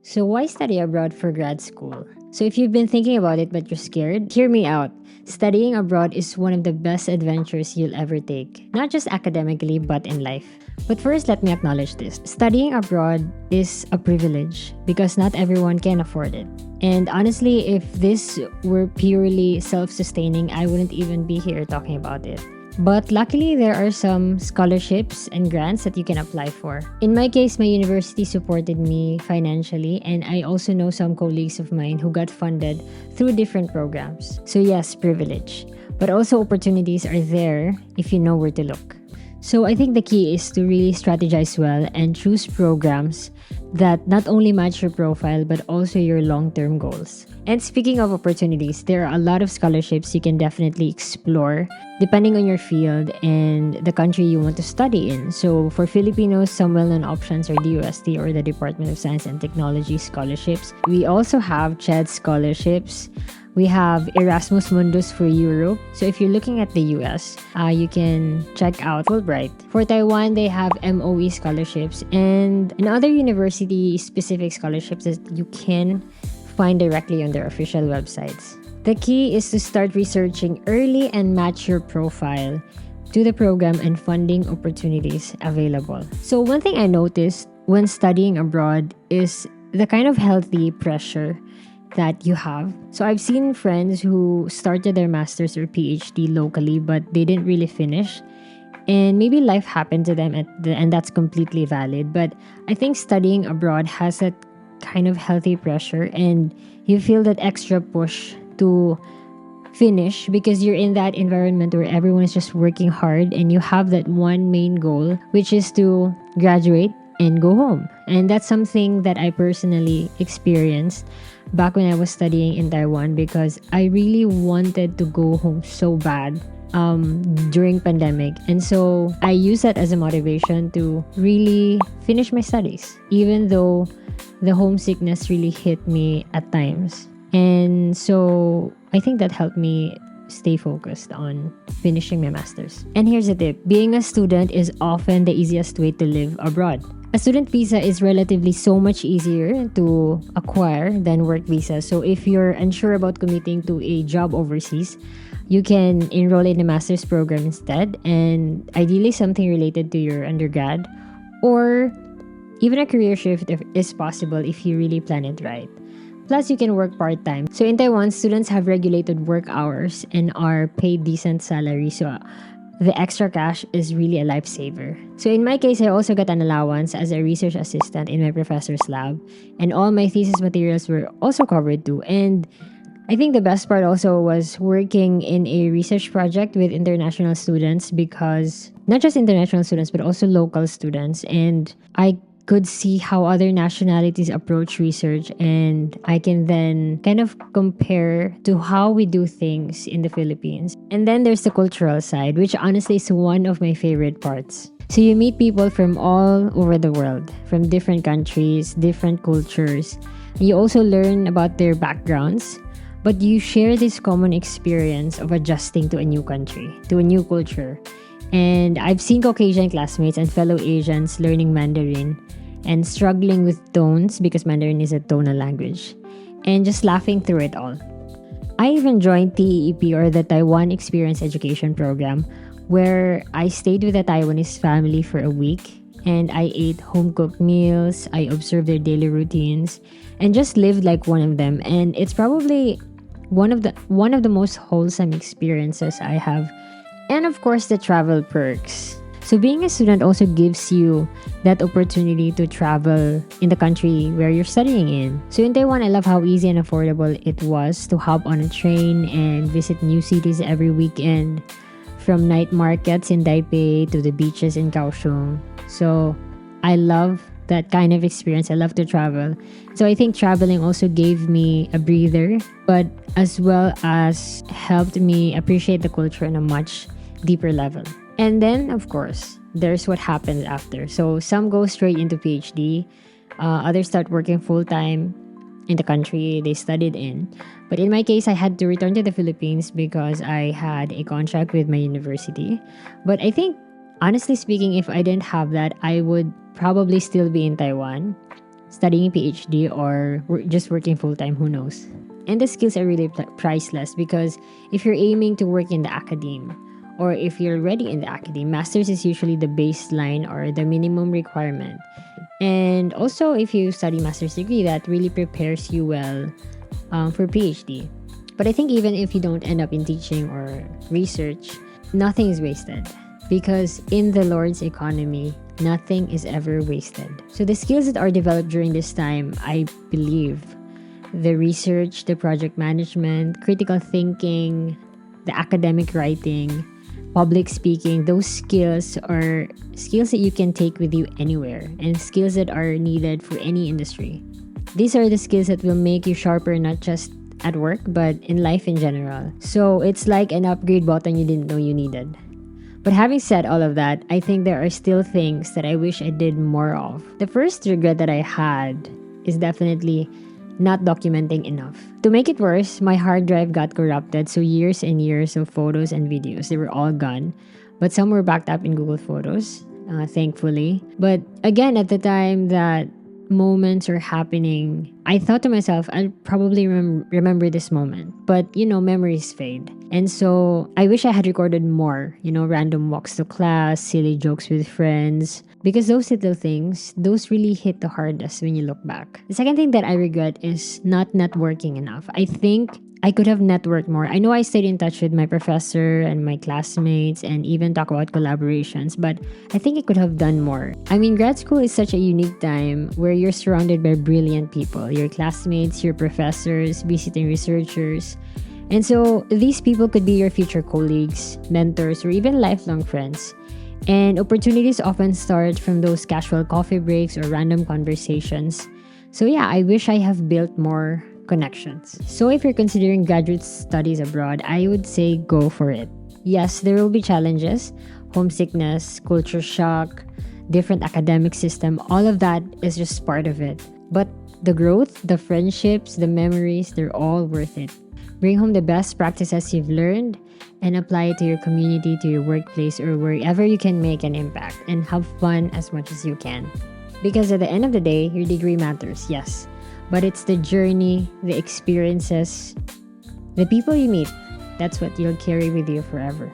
So, why study abroad for grad school? So, if you've been thinking about it but you're scared, hear me out. Studying abroad is one of the best adventures you'll ever take, not just academically, but in life. But first, let me acknowledge this. Studying abroad is a privilege because not everyone can afford it. And honestly, if this were purely self sustaining, I wouldn't even be here talking about it. But luckily, there are some scholarships and grants that you can apply for. In my case, my university supported me financially, and I also know some colleagues of mine who got funded through different programs. So, yes, privilege. But also, opportunities are there if you know where to look. So, I think the key is to really strategize well and choose programs that not only match your profile but also your long term goals. And speaking of opportunities, there are a lot of scholarships you can definitely explore depending on your field and the country you want to study in. So, for Filipinos, some well known options are DUST or the Department of Science and Technology scholarships. We also have CHED scholarships. We have Erasmus Mundus for Europe. So if you're looking at the US, you can check out Fulbright. For Taiwan, they have MOE scholarships and other university-specific scholarships that you can find directly on their official websites. The key is to start researching early and match your profile to the program and funding opportunities available. So one thing I noticed when studying abroad is the kind of healthy pressure that you have. So I've seen friends who started their master's or PhD locally, but they didn't really finish. And maybe life happened to them and that's completely valid. But I think studying abroad has that kind of healthy pressure and you feel that extra push to finish because you're in that environment where everyone is just working hard and you have that one main goal, which is to graduate and go home. And that's something that I personally experienced back when I was studying in Taiwan because I really wanted to go home so bad during pandemic. And so I used that as a motivation to really finish my studies, even though the homesickness really hit me at times. And so I think that helped me stay focused on finishing my master's. And here's a tip. Being a student is often the easiest way to live abroad. A student visa is relatively so much easier to acquire than work visa. So if you're unsure about committing to a job overseas, you can enroll in a master's program instead, and ideally something related to your undergrad, or even a career shift if is possible if you really plan it right. Plus, you can work part-time. So in Taiwan, students have regulated work hours and are paid decent salary. So the extra cash is really a lifesaver. So in my case, I also got an allowance as a research assistant in my professor's lab. And all my thesis materials were also covered too. And I think the best part also was working in a research project with international students, because not just international students, but also local students. And I could see how other nationalities approach research, and I can then kind of compare to how we do things in the Philippines. And then there's the cultural side, which honestly is one of my favorite parts. So you meet people from all over the world, from different countries, different cultures. You also learn about their backgrounds, but you share this common experience of adjusting to a new country, to a new culture. And I've seen Caucasian classmates and fellow Asians learning Mandarin and struggling with tones because Mandarin is a tonal language, and just laughing through it all. I even joined TEEP, or the Taiwan Experience Education Program, where I stayed with a Taiwanese family for a week and I ate home-cooked meals, I observed their daily routines, and just lived like one of them. And it's probably one of the most wholesome experiences I have. And of course, the travel perks. So being a student also gives you that opportunity to travel in the country where you're studying in. So in Taiwan, I love how easy and affordable it was to hop on a train and visit new cities every weekend, from night markets in Taipei to the beaches in Kaohsiung. So I love that kind of experience. I love to travel. So I think traveling also gave me a breather, but as well as helped me appreciate the culture on a much deeper level. And then, of course, there's what happens after. So some go straight into PhD. Others start working full-time in the country they studied in. But in my case, I had to return to the Philippines because I had a contract with my university. But I think, honestly speaking, if I didn't have that, I would probably still be in Taiwan studying PhD or just working full-time, who knows. And the skills are really priceless because if you're aiming to work in the academe or if you're already in the academe, master's is usually the baseline or the minimum requirement. And also, if you study master's degree, that really prepares you well for PhD. But I think even if you don't end up in teaching or research, nothing is wasted because in the Lord's economy, nothing is ever wasted. So the skills that are developed during this time, I believe, the research, the project management, critical thinking, the academic writing, public speaking, those skills are skills that you can take with you anywhere and skills that are needed for any industry. These are the skills that will make you sharper not just at work but in life in general. So it's like an upgrade button you didn't know you needed. But having said all of that, I think there are still things that I wish I did more of. The first regret that I had is definitely not documenting enough. To make it worse, my hard drive got corrupted, so years and years of photos and videos, they were all gone. But some were backed up in Google Photos, thankfully. But again, at the time that moments are happening, I thought to myself, I'll probably remember this moment. But, memories fade. And so I wish I had recorded more, random walks to class, silly jokes with friends. Because those little things, those really hit the hardest when you look back. The second thing that I regret is not networking enough. I think I could have networked more. I know I stayed in touch with my professor and my classmates and even talk about collaborations, but I think I could have done more. I mean, grad school is such a unique time where you're surrounded by brilliant people, your classmates, your professors, visiting researchers. And so these people could be your future colleagues, mentors, or even lifelong friends. And opportunities often start from those casual coffee breaks or random conversations. So yeah, I wish I have built more connections. So if you're considering graduate studies abroad, I would say go for it. Yes, there will be challenges, homesickness, culture shock, different academic system, all of that is just part of it. But the growth, the friendships, the memories, they're all worth it. Bring home the best practices you've learned and apply it to your community, to your workplace, or wherever you can make an impact, and have fun as much as you can. Because at the end of the day, your degree matters, yes. But it's the journey, the experiences, the people you meet, that's what you'll carry with you forever.